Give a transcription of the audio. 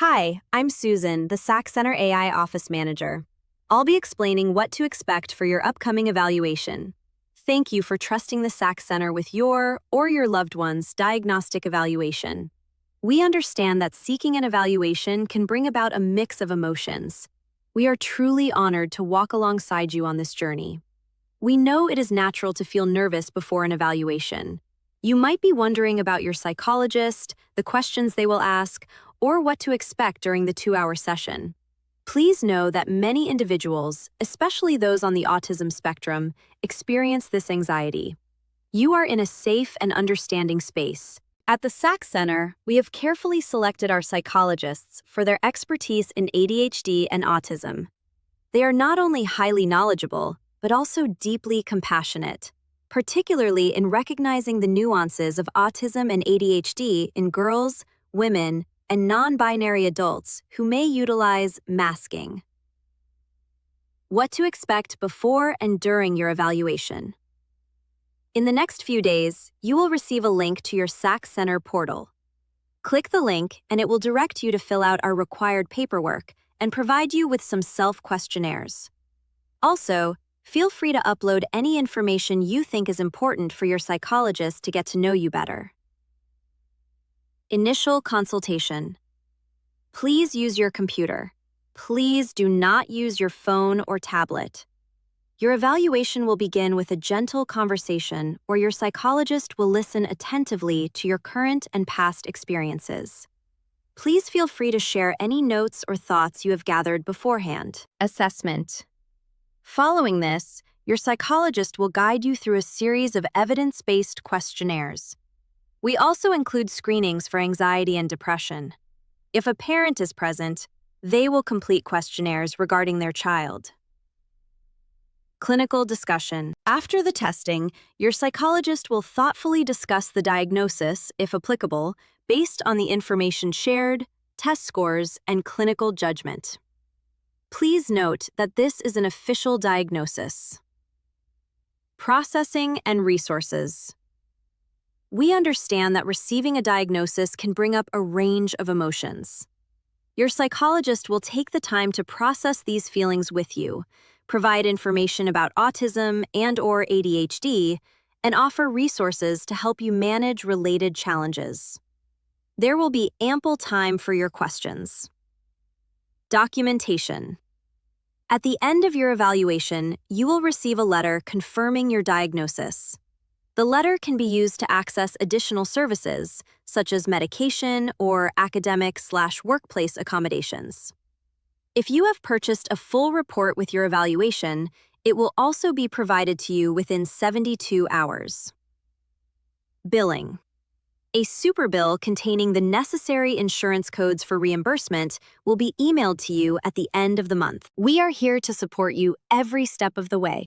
Hi, I'm Susan, the Sachs Center AI Office Manager. I'll be explaining what to expect for your upcoming evaluation. Thank you for trusting the Sachs Center with your or your loved one's diagnostic evaluation. We understand that seeking an evaluation can bring about a mix of emotions. We are truly honored to walk alongside you on this journey. We know it is natural to feel nervous before an evaluation. You might be wondering about your psychologist, the questions they will ask, or what to expect during the 2-hour session. Please know that many individuals, especially those on the autism spectrum, experience this anxiety. You are in a safe and understanding space. At the Sachs Center, we have carefully selected our psychologists for their expertise in ADHD and autism. They are not only highly knowledgeable, but also deeply compassionate, particularly in recognizing the nuances of autism and ADHD in girls, women, and non-binary adults who may utilize masking. What to expect before and during your evaluation. In the next few days, you will receive a link to your Sachs Center portal. Click the link and it will direct you to fill out our required paperwork and provide you with some self-questionnaires. Also, feel free to upload any information you think is important for your psychologist to get to know you better. Initial consultation. Please use your computer. Please do not use your phone or tablet. Your evaluation will begin with a gentle conversation where your psychologist will listen attentively to your current and past experiences. Please feel free to share any notes or thoughts you have gathered beforehand. Assessment. Following this, your psychologist will guide you through a series of evidence-based questionnaires. We also include screenings for anxiety and depression. If a parent is present, they will complete questionnaires regarding their child. Clinical discussion. After the testing, your psychologist will thoughtfully discuss the diagnosis, if applicable, based on the information shared, test scores, and clinical judgment. Please note that this is an official diagnosis. Processing and resources. We understand that receiving a diagnosis can bring up a range of emotions. Your psychologist will take the time to process these feelings with you, provide information about autism and/or ADHD, and offer resources to help you manage related challenges. There will be ample time for your questions. Documentation. At the end of your evaluation, you will receive a letter confirming your diagnosis. The letter can be used to access additional services, such as medication or academic/workplace accommodations. If you have purchased a full report with your evaluation, it will also be provided to you within 72 hours. Billing. A super bill containing the necessary insurance codes for reimbursement will be emailed to you at the end of the month. We are here to support you every step of the way.